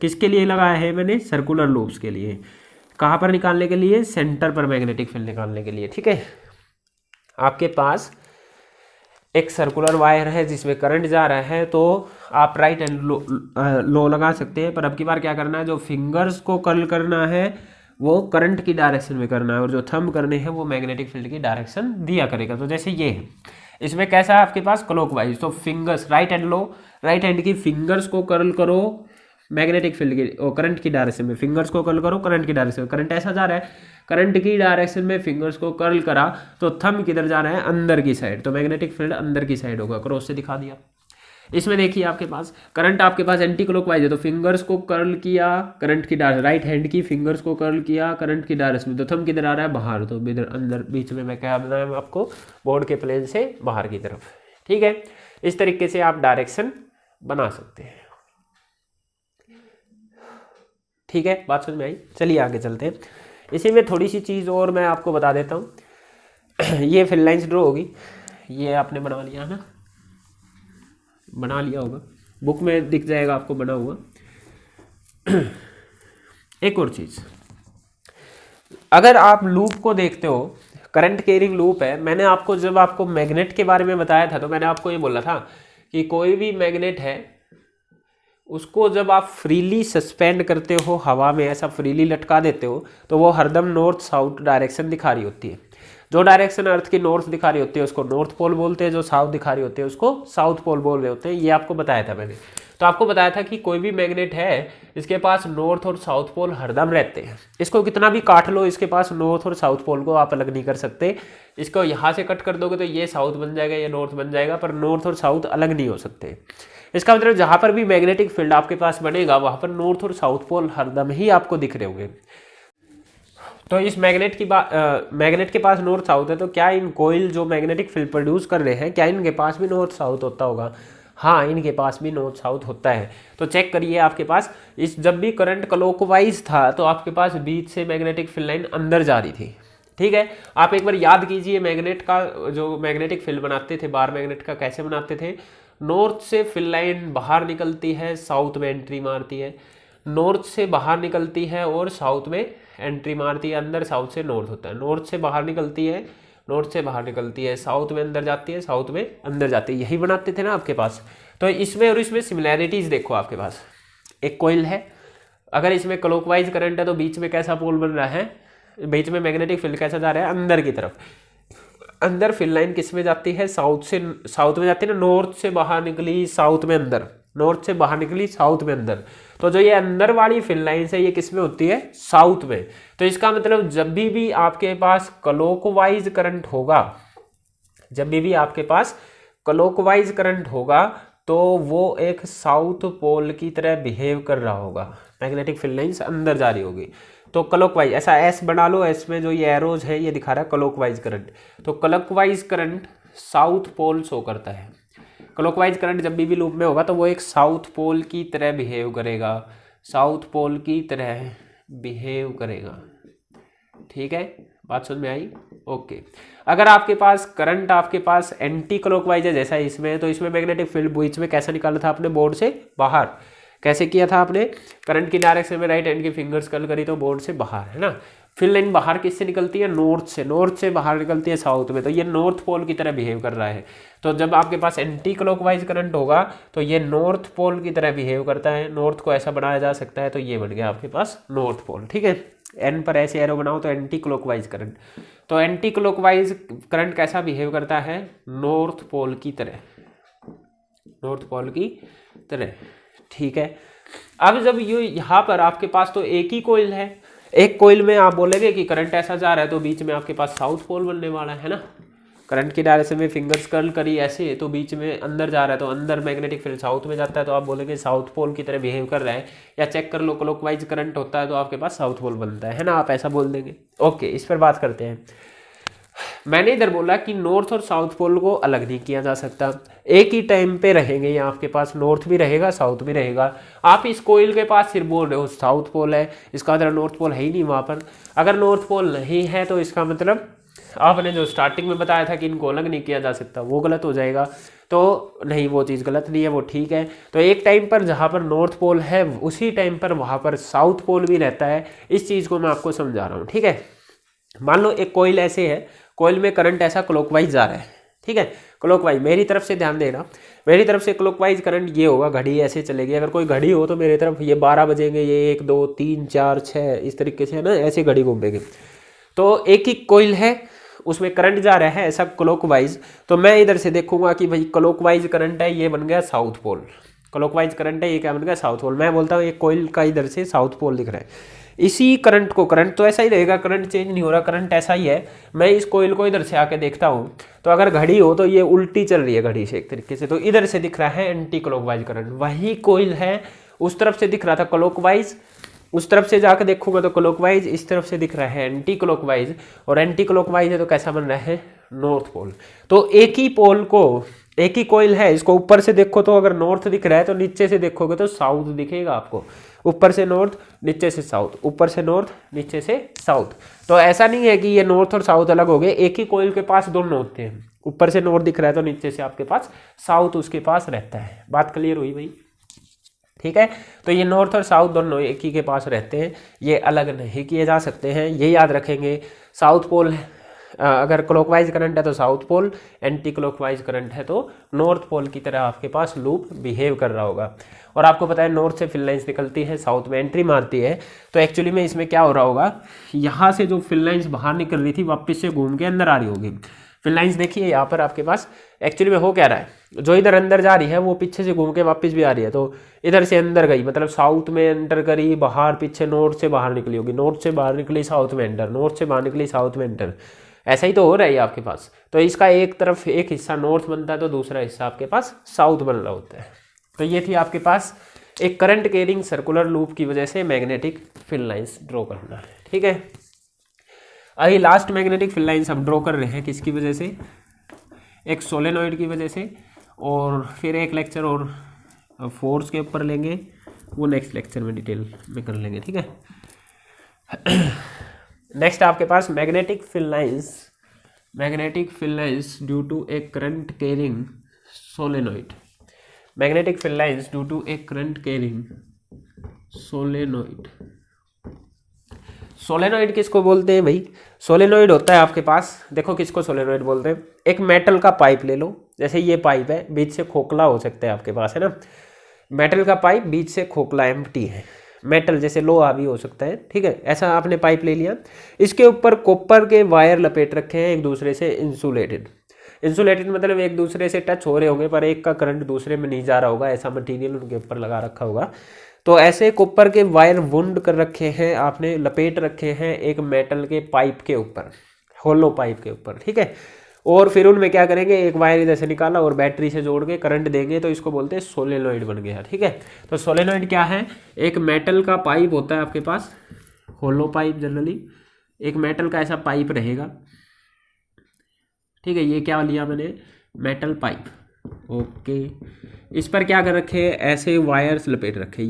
किसके लिए लगाया है मैंने, सर्कुलर लूप्स के लिए। कहाँ पर निकालने के लिए, सेंटर पर मैग्नेटिक फील्ड निकालने के लिए। ठीक है, आपके पास एक सर्कुलर वायर है जिसमें करंट जा रहा है, तो आप राइट एंड लो लगा सकते हैं, पर अब की बार क्या करना है, जो फिंगर्स को कर्ल करना है वो करंट की डायरेक्शन में करना है, और जो थंब करने हैं वो मैग्नेटिक फील्ड की डायरेक्शन दिया करेगा। तो जैसे ये है, इसमें कैसा है आपके पास क्लॉकवाइज, तो फिंगर्स राइट हैंड की फिंगर्स को कर्ल करो मैग्नेटिक फील्ड की करंट की डायरेक्शन में, फिंगर्स को कर्ल करो करंट की डायरेक्शन में, करंट ऐसा जा रहा है, करंट की डायरेक्शन में फिंगर्स को कर्ल करा तो थंब किधर जा रहा है, अंदर की साइड, तो मैग्नेटिक फील्ड अंदर की साइड होगा, क्रॉस से दिखा दिया। इसमें देखिए आपके पास करंट आपके पास एंटी क्लॉकवाइज है, तो फिंगर्स को कर्ल किया करंट की डायरेक्शन, राइट हैंड की फिंगर्स को कर्ल किया करंट की डायरेक्शन में, तो थंब किधर आ रहा है, बाहर, तो इधर अंदर, बीच में मैं क्या बनाया आपको, बोर्ड के प्लेन से बाहर की तरफ। ठीक है, इस तरीके से आप डायरेक्शन बना सकते हैं। ठीक है, बात समझ में आई, चलिए आगे चलते हैं। इसी में थोड़ी सी चीज़ और मैं आपको बता देता हूँ। ये फील्ड लाइन्स ड्रॉ होगी, ये आपने बना लिया है ना, बना लिया होगा, बुक में दिख जाएगा आपको बना हुआ। एक और चीज़, अगर आप लूप को देखते हो, करंट कैरिंग लूप है, मैंने आपको जब आपको मैग्नेट के बारे में बताया था तो मैंने आपको ये बोला था कि कोई भी मैग्नेट है उसको जब आप फ्रीली सस्पेंड करते हो हवा में, ऐसा फ्रीली लटका देते हो, तो वो हरदम नॉर्थ साउथ डायरेक्शन दिखा रही होती है। जो डायरेक्शन अर्थ की नॉर्थ दिखा रही होती है उसको नॉर्थ पोल बोलते हैं, जो साउथ दिखा रही होती है उसको साउथ पोल बोल रहे होते हैं, ये आपको बताया था मैंने। तो आपको बताया था कि कोई भी मैग्नेट है इसके पास नॉर्थ और साउथ पोल हरदम रहते हैं। इसको कितना भी काट लो, इसके पास नॉर्थ और साउथ पोल को आप अलग नहीं कर सकते। इसको यहाँ से कट कर दोगे तो ये साउथ बन जाएगा, ये नॉर्थ बन जाएगा, पर नॉर्थ और साउथ अलग नहीं हो सकते। इसका मतलब जहाँ पर भी मैग्नेटिक फील्ड आपके पास बनेगा वहाँ पर नॉर्थ और साउथ पोल हरदम ही आपको दिख रहे होंगे। तो इस मैग्नेट के पास नॉर्थ साउथ है, तो क्या इन कोयल जो मैग्नेटिक फील्ड प्रोड्यूस कर रहे हैं क्या इनके पास भी नॉर्थ साउथ होता होगा? हाँ, इनके पास भी नॉर्थ साउथ होता है। तो चेक करिए, आपके पास इस जब भी करंट क्लॉकवाइज था तो आपके पास बीच से मैग्नेटिक फील्ड लाइन अंदर जा रही थी। ठीक है, आप एक बार याद कीजिए मैग्नेट का जो मैग्नेटिक फील्ड बनाते थे, बार मैग्नेट का कैसे बनाते थे? नॉर्थ से फील्ड लाइन बाहर निकलती है, साउथ में एंट्री मारती है, नॉर्थ से बाहर निकलती है और साउथ में एंट्री मारती है। अंदर साउथ से नॉर्थ होता है, नॉर्थ से बाहर निकलती है, नॉर्थ से बाहर निकलती है, साउथ में अंदर जाती है, साउथ में अंदर जाती है। यही बनाते थे ना आपके पास। तो इसमें और इसमें सिमिलैरिटीज देखो, आपके पास एक कॉइल है, अगर इसमें क्लॉकवाइज करंट है तो बीच में कैसा पोल बन रहा है, बीच में मैग्नेटिक फील्ड कैसा जा रहा है? अंदर की तरफ। अंदर फील्ड लाइन किस में जाती है? साउथ में जाती है ना, नॉर्थ से बाहर निकली साउथ में अंदर, नॉर्थ से बाहर निकली साउथ में अंदर। तो जो ये अंदर वाली फील्ड लाइन है ये किस में होती है? साउथ में। तो इसका मतलब जब भी आपके पास क्लॉकवाइज करंट होगा, जब भी आपके पास क्लॉकवाइज करंट होगा तो वो एक साउथ पोल की तरह बिहेव कर रहा होगा, मैग्नेटिक फील्ड लाइंस अंदर जा रही होगी। तो क्लॉकवाइज ऐसा एस बना लो, एस में जो ये एरोज है ये दिखा रहा है क्लॉकवाइज करंट। तो clockwise current south pole show करता है। क्लॉकवाइज करंट जब भी लूप में होगा तो वो एक साउथ पोल की तरह बिहेव करेगा, साउथ पोल की तरह बिहेव करेगा। ठीक है, बात समझ में आई? ओके। अगर आपके पास करंट आपके पास एंटी क्लॉकवाइज है जैसा इसमें है, तो इसमें मैग्नेटिक फील्ड बीच में कैसे निकाला था आपने? बोर्ड से बाहर। कैसे किया था आपने? करंट की डायरेक्शन में राइट हैंड की फिंगर्स कर्ल करी तो बोर्ड से बाहर, है ना। फील्ड लाइन बाहर किससे निकलती है? नॉर्थ से। नॉर्थ से बाहर निकलती है साउथ में, तो ये नॉर्थ पोल की तरह बिहेव कर रहा है। तो जब आपके पास एंटी क्लॉकवाइज करंट होगा तो ये नॉर्थ पोल की तरह बिहेव करता है। नॉर्थ को ऐसा बनाया जा सकता है, तो ये बन गया आपके पास नॉर्थ पोल। ठीक है, एन पर ऐसे एरो बनाओ तो एंटी क्लॉकवाइज करंट। तो एंटी क्लॉकवाइज करंट कैसा बिहेव करता है? नॉर्थ पोल की तरह, नॉर्थ पोल की तरह। ठीक है, अब जब ये यहाँ पर आपके पास तो एक ही कोइल है, एक कोइल में आप बोलेंगे कि करंट ऐसा जा रहा है तो बीच में आपके पास साउथ पोल बनने वाला है ना। करंट की डायरेक्शन में फिंगर्स कर्ल करी ऐसे, तो बीच में अंदर जा रहा है तो अंदर मैग्नेटिक फील्ड साउथ में जाता है, तो आप बोलेंगे साउथ पोल की तरह बिहेव कर रहा है। या चेक कर लो क्लॉकवाइज करंट होता है तो आपके पास साउथ पोल बनता है ना, आप ऐसा बोल देंगे। ओके, इस पर बात करते हैं। मैंने इधर बोला कि नॉर्थ और साउथ पोल को अलग नहीं किया जा सकता, एक ही टाइम पे रहेंगे। यहाँ आपके पास नॉर्थ भी रहेगा, साउथ भी रहेगा। आप इस कोइल के पास सिर्फ बोल रहे हो साउथ पोल है, इसका मतलब नॉर्थ पोल है ही नहीं वहाँ पर। अगर नॉर्थ पोल नहीं है तो इसका मतलब आपने जो स्टार्टिंग में बताया था कि इनको अलग नहीं किया जा सकता, वो गलत हो जाएगा। तो नहीं, वो चीज़ गलत नहीं है, वो ठीक है। तो एक टाइम पर जहाँ पर नॉर्थ पोल है उसी टाइम पर वहाँ पर साउथ पोल भी रहता है। इस चीज़ को मैं आपको समझा रहा हूँ। ठीक है, मान लो एक कोइल ऐसे है, कोइल में करंट ऐसा क्लॉकवाइज जा रहा है। ठीक है, क्लॉकवाइज मेरी तरफ से ध्यान देना, मेरी तरफ से क्लॉकवाइज करंट ये होगा, घड़ी ऐसे चलेगी। अगर कोई घड़ी हो तो मेरी तरफ ये 12 बजेंगे, ये 1 2 3 4 6 इस तरीके से है ना, ऐसे घड़ी घूमेगी। तो एक ही कोइल है, उसमें करंट जा रहा है ऐसा क्लॉकवाइज। तो मैं इधर से देखूंगा कि भाई क्लॉकवाइज करंट है, ये बन गया साउथ पोल। क्लॉकवाइज करंट है, ये क्या बन गया? South pole. मैं बोलता हूँ एक कोइल का इधर से साउथ पोल दिख रहा है। इसी करंट को, करंट तो ऐसा ही रहेगा, करंट चेंज नहीं हो रहा, करंट ऐसा ही है। मैं इस कोइल को इधर से आके देखता हूँ तो अगर घड़ी हो तो ये उल्टी चल रही है घड़ी से एक तरीके से, तो इधर से दिख रहा है एंटी क्लॉकवाइज करंट। वही कोइल है, उस तरफ से दिख रहा था क्लॉकवाइज, उस तरफ से जाकर देखूंगा तो क्लॉकवाइज, इस तरफ से दिख रहा है एंटी क्लॉकवाइज। और एंटी क्लॉकवाइज है तो कैसा बन रहा है? North pole. तो एक ही पोल को, एक ही कोइल है, इसको ऊपर से देखो तो अगर नॉर्थ दिख रहा है तो नीचे से देखोगे तो साउथ दिखेगा आपको। ऊपर से नॉर्थ, नीचे से साउथ, ऊपर से नॉर्थ, नीचे से साउथ। तो ऐसा नहीं है कि ये नॉर्थ और साउथ अलग हो गए, एक ही कोइल के पास दोनों होते हैं। ऊपर से नॉर्थ दिख रहा है तो नीचे से आपके पास साउथ उसके पास रहता है। बात क्लियर हुई भाई? ठीक है, तो ये नॉर्थ और साउथ दोनों एक ही के पास रहते हैं, ये अलग नहीं किए जा सकते हैं, ये याद रखेंगे। साउथ पोल अगर क्लॉकवाइज करंट है तो south pole, anti clockwise current है तो नॉर्थ पोल की तरह आपके पास लूप बिहेव कर रहा होगा। और आपको पता है नॉर्थ से फील्ड लाइंस निकलती है, साउथ में एंट्री मारती है। तो एक्चुअली में इसमें क्या हो रहा होगा, यहाँ से जो फील्ड लाइंस बाहर निकल रही थी वापस से घूम के अंदर आ रही होगी, फिल लाइंस देखिए यहाँ पर आपके पास एक्चुअली में हो क्या रहा है, जो इधर अंदर जा रही है वो पीछे से घूम के वापस भी आ रही है, तो इधर से अंदर गई मतलब साउथ में एंटर करी, बाहर पीछे नॉर्थ से बाहर निकली होगी, नॉर्थ से बाहर निकली साउथ में एंटर, नॉर्थ से बाहर निकली साउथ में एंटर, ऐसा ही तो हो रहा है आपके पास। तो इसका एक तरफ एक हिस्सा नॉर्थ बनता है तो दूसरा हिस्सा आपके पास साउथ बन रहा होता है। तो ये थी आपके पास एक करंट कैरिंग सर्कुलर लूप की वजह से मैग्नेटिक फील्ड लाइंस ड्रॉ करना, ठीक है। अभी लास्ट मैग्नेटिक फील्ड लाइंस हम ड्रॉ कर रहे हैं किसकी वजह से, एक सोलेनॉइड की वजह से, और फिर एक लेक्चर और फोर्स के ऊपर लेंगे, वो नेक्स्ट लेक्चर में डिटेल में कर लेंगे, ठीक है। नेक्स्ट आपके पास magnetic field lines due to a current carrying solenoid, magnetic field lines due to a current carrying solenoid. Solenoid किसको बोलते हैं भाई, सोलेनॉइड होता है आपके पास, देखो किसको सोलेनॉइड बोलते हैं, एक मेटल का पाइप ले लो, जैसे ये पाइप है, बीच से खोखला हो सकता है आपके पास, है ना, मेटल का पाइप बीच से खोखला एम्प्टी है, मेटल जैसे लोहा भी हो सकता है, ठीक है, ऐसा आपने पाइप ले लिया, इसके ऊपर कॉपर के वायर लपेट रखे हैं एक दूसरे से इंसुलेटेड, इंसुलेटेड मतलब एक दूसरे से टच हो रहे होंगे पर एक का करंट दूसरे में नहीं जा रहा होगा, ऐसा मटेरियल उनके ऊपर लगा रखा होगा। तो ऐसे कॉपर के वायर वुंड कर रखे हैं आपने, लपेट रखे हैं एक मेटल के पाइप के ऊपर, होलो पाइप के ऊपर, ठीक है, और फिर उनमें क्या करेंगे, एक वायर इधर से निकाला और बैटरी से जोड़ के करंट देंगे, तो इसको बोलते हैं सोलेनॉइड बन गया, ठीक है। तो सोलेनॉइड क्या है, एक मेटल का पाइप होता है आपके पास, होलो पाइप, जनरली एक मेटल का ऐसा पाइप रहेगा, ठीक है, ये क्या लिया मैंने, मेटल पाइप, ओके, इस पर क्या कर रखे हैं, ऐसे वायर्स लपेट रखे,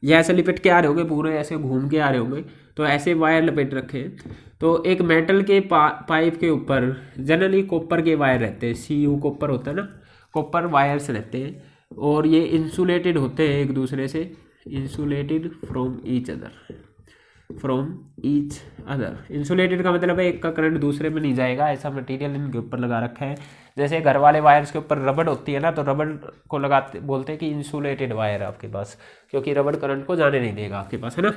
ये ऐसे लपेट के आ रहे होंगे, पूरे ऐसे घूम के आ रहे होंगे, तो ऐसे वायर लपेट रखे हैं। तो एक मेटल के पाइप के ऊपर जनरली कॉपर के वायर रहते हैं, CU कॉपर होता है ना, कॉपर वायर्स रहते हैं, और ये इंसुलेटेड होते हैं एक दूसरे से, insulated from each other, insulated का मतलब है एक का करंट दूसरे में नहीं जाएगा, ऐसा मटेरियल इनके ऊपर लगा रखा है। जैसे घर वाले वायर्स के ऊपर रबड़ होती है ना, तो रबड़ को लगाते बोलते हैं कि इंसुलेटेड वायर है आपके पास, क्योंकि रबड़ करंट को जाने नहीं देगा आपके पास, है ना।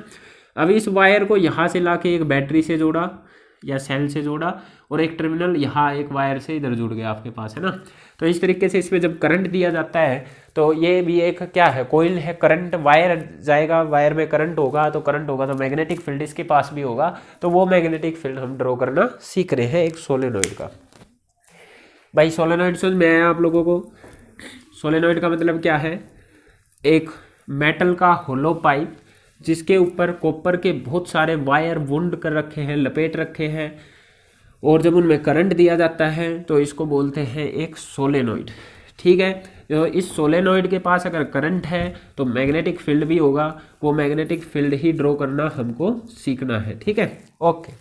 अब इस वायर को यहाँ से लाके एक बैटरी से जोड़ा या सेल से जोड़ा, और एक टर्मिनल यहाँ एक वायर से इधर जुड़ गया आपके पास, है ना। तो इस तरीके से इसमें जब करंट दिया जाता है तो ये भी एक क्या है, कोइल है, करंट वायर जाएगा, वायर में करंट होगा तो मैग्नेटिक फील्ड इसके पास भी होगा, तो वो मैग्नेटिक फील्ड हम ड्रॉ करना सीख रहे हैं एक सोलेनॉइड का। भाई सोलेनॉइड समझ में आया आप लोगों को, सोलेनॉइड का मतलब क्या है, एक मेटल का होलो पाइप जिसके ऊपर कॉपर के बहुत सारे वायर वुंड कर रखे हैं, लपेट रखे हैं, और जब उनमें करंट दिया जाता है तो इसको बोलते हैं एक सोलेनॉइड, ठीक है। तो इस सोलेनॉइड के पास अगर करंट है तो मैग्नेटिक फील्ड भी होगा, वो मैग्नेटिक फील्ड ही ड्रॉ करना हमको सीखना है, ठीक है, ओके।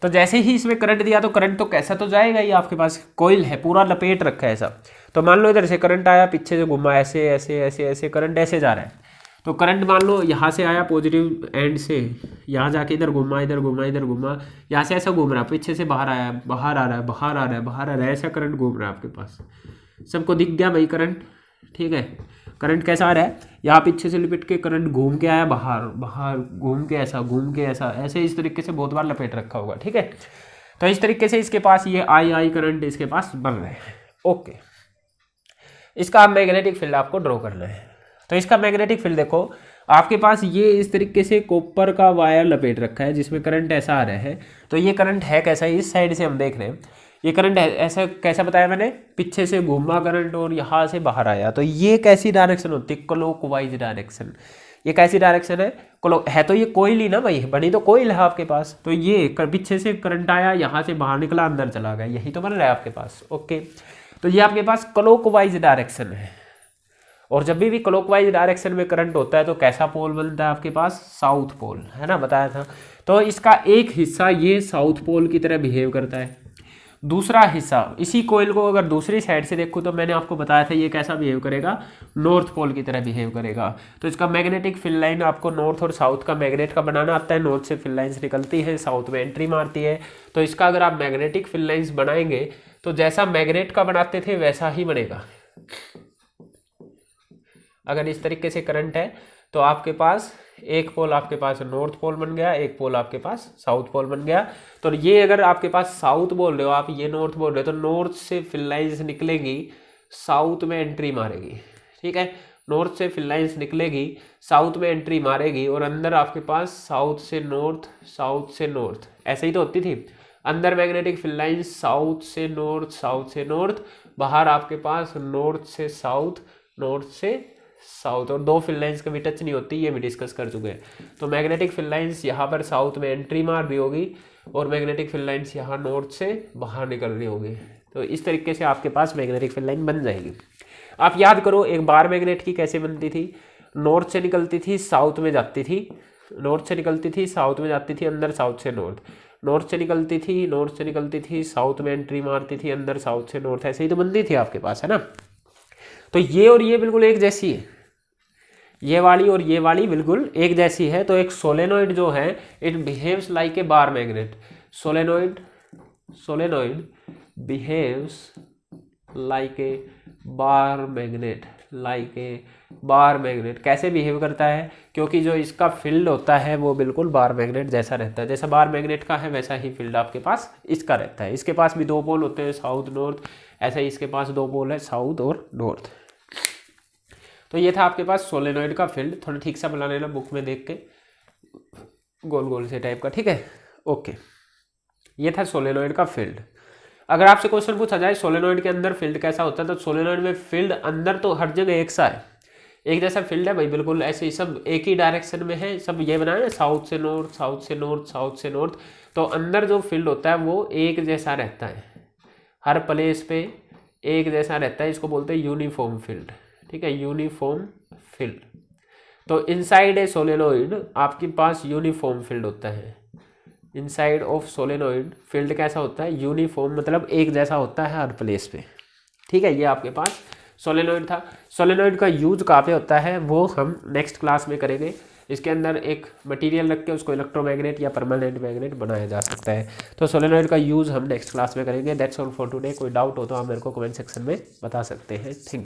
तो जैसे ही इसमें करंट दिया तो करंट तो कैसा तो जाएगा ही, आपके पास कोइल है, पूरा लपेट रखा है ऐसा, तो मान लो इधर से करंट आया, पीछे से घुमा, ऐसे ऐसे ऐसे ऐसे करंट ऐसे जा रहा है, तो करंट मान लो यहाँ से आया पॉजिटिव एंड से, यहाँ जाके इधर घुमा इधर घुमा इधर घुमा, यहाँ से ऐसा घूम रहा है, पीछे से बाहर आया, बाहर आ रहा है, बाहर आ रहा है, बाहर आ रहा है, ऐसा करंट घूम रहा है आपके पास, सबको दिख गया भाई करंट, ठीक है। करंट कैसा आ रहा है, यहाँ पीछे से लिपट के करंट घूम के आया, बाहर बाहर घूम के ऐसा, घूम के ऐसा, ऐसे इस तरीके से बहुत बार लपेट रखा होगा, ठीक है। तो इस तरीके से इसके पास ये आई करंट इसके पास बन रहे हैं, ओके। इसका मैग्नेटिक फील्ड आपको ड्रॉ करना है। तो इसका मैग्नेटिक फील्ड देखो, आपके पास ये इस तरीके से कॉपर का वायर लपेट रखा है जिसमें करंट ऐसा आ रहा है, तो ये करंट है कैसा, इस साइड से हम देख रहे हैं, ये करंट ऐसा कैसा बताया मैंने, पीछे से घूमा करंट और यहाँ से बाहर आया, तो ये कैसी डायरेक्शन होती है, क्लॉकवाइज डायरेक्शन। ये कैसी डायरेक्शन है तो ये कोइल ही ना भाई, बनी तो कोइल है आपके पास, तो ये पीछे से करंट आया, यहाँ से बाहर निकला, अंदर चला गया, यही तो बन रहा है आपके पास, ओके। तो ये आपके पास क्लॉकवाइज डायरेक्शन है, और जब भी क्लॉकवाइज डायरेक्शन में करंट होता है तो कैसा पोल बनता है आपके पास, साउथ पोल, है ना, बताया था। तो इसका एक हिस्सा ये साउथ पोल की तरह बिहेव करता है, दूसरा हिस्सा इसी कोइल को अगर दूसरी साइड से देखूँ तो मैंने आपको बताया था ये कैसा बिहेव करेगा, नॉर्थ पोल की तरह बिहेव करेगा। तो इसका मैग्नेटिक फील्ड लाइन आपको नॉर्थ और साउथ का मैग्नेट का बनाना आता है, नॉर्थ से फील्ड लाइन्स निकलती है, साउथ में एंट्री मारती है। तो इसका अगर आप मैग्नेटिक फील्ड लाइन्स बनाएंगे तो जैसा मैग्नेट का बनाते थे वैसा ही बनेगा। अगर इस तरीके से करंट है तो आपके पास एक पोल आपके पास नॉर्थ पोल बन गया, एक पोल आपके पास साउथ पोल बन गया। तो ये अगर आपके पास साउथ बोल रहे हो आप, ये नॉर्थ बोल रहे हो, तो नॉर्थ से फिल लाइन्स निकलेगी, साउथ में एंट्री मारेगी, ठीक है। नॉर्थ से फिल लाइन्स निकलेगी, साउथ में एंट्री मारेगी, और अंदर आपके पास साउथ से नॉर्थ, साउथ से नॉर्थ, ऐसे ही तो होती थी। अंदर मैग्नेटिक फिल लाइन्स साउथ से नॉर्थ, साउथ से नॉर्थ, बाहर आपके पास नॉर्थ से साउथ, नॉर्थ से साउथ, और दो फिल लाइन्स कभी टच नहीं होती, ये भी डिस्कस कर चुके हैं। तो मैग्नेटिक फिल लाइन्स यहाँ पर साउथ में एंट्री मार रही होगी, और मैग्नेटिक फिल लाइन्स यहाँ नॉर्थ से बाहर निकल रही होगी। तो इस तरीके से आपके पास मैग्नेटिक फिल लाइन बन जाएगी। आप याद करो एक बार मैग्नेट की कैसे बनती थी, नॉर्थ से निकलती थी, साउथ में जाती थी, नॉर्थ से निकलती थी, साउथ में जाती थी, अंदर साउथ से नॉर्थ, नॉर्थ से निकलती थी, नॉर्थ से निकलती थी, साउथ में एंट्री मारती थी, अंदर साउथ से नॉर्थ, ऐसे ही तो बनती थी आपके पास, है ना। तो ये और ये बिल्कुल एक जैसी है, ये वाली और ये वाली बिल्कुल एक जैसी है। तो एक सोलेनोइड जो है it behaves like a bar magnet, solenoid behaves like a bar magnet, like a bar magnet. कैसे बिहेव करता है, क्योंकि जो इसका फील्ड होता है वो बिल्कुल बार मैग्नेट जैसा रहता है, जैसा बार मैग्नेट का है वैसा ही फील्ड आपके पास इसका रहता है। इसके पास भी दो पोल होते हैं, साउथ नॉर्थ, ऐसे ही इसके पास दो पोल है, साउथ और नॉर्थ। तो ये था आपके पास सोलेनोइड का फील्ड, थोड़ा ठीक सा बना लेना बुक में देख के, गोल गोल से टाइप का, ठीक है, ओके। ये था सोलेनोइड का फील्ड। अगर आपसे क्वेश्चन पूछा जाए सोलेनोइड के अंदर फील्ड कैसा होता है, तो सोलेनोइड में फील्ड अंदर तो हर जगह एक सा है, एक जैसा फील्ड है भाई, बिल्कुल ऐसे ही सब एक ही डायरेक्शन में है, सब ये बनाया साउथ से नॉर्थ, साउथ से नॉर्थ, साउथ से नॉर्थ। तो अंदर जो फील्ड होता है वो एक जैसा रहता है, हर प्लेस पे एक जैसा रहता है, इसको बोलते हैं यूनिफॉर्म फील्ड, ठीक है, यूनिफॉर्म फील्ड। तो इनसाइड ए सोलेनोइड आपके पास यूनिफॉर्म फील्ड होता है, इनसाइड ऑफ सोलेनोइड फील्ड कैसा होता है, यूनिफॉर्म, मतलब एक जैसा होता है हर प्लेस पे, ठीक है। ये आपके पास सोलेनोइड था। सोलेनोइड का यूज कहाँ पे होता है वो हम नेक्स्ट क्लास में करेंगे। इसके अंदर एक मटेरियल रख के उसको इलेक्ट्रोमैग्नेट या परमानेंट मैग्नेट बनाया जा सकता है। तो सोलेनोइड का यूज़ हम नेक्स्ट क्लास में करेंगे। That's all for today. कोई डाउट हो तो आप मेरे को कमेंट सेक्शन में बता सकते हैं। Thank you.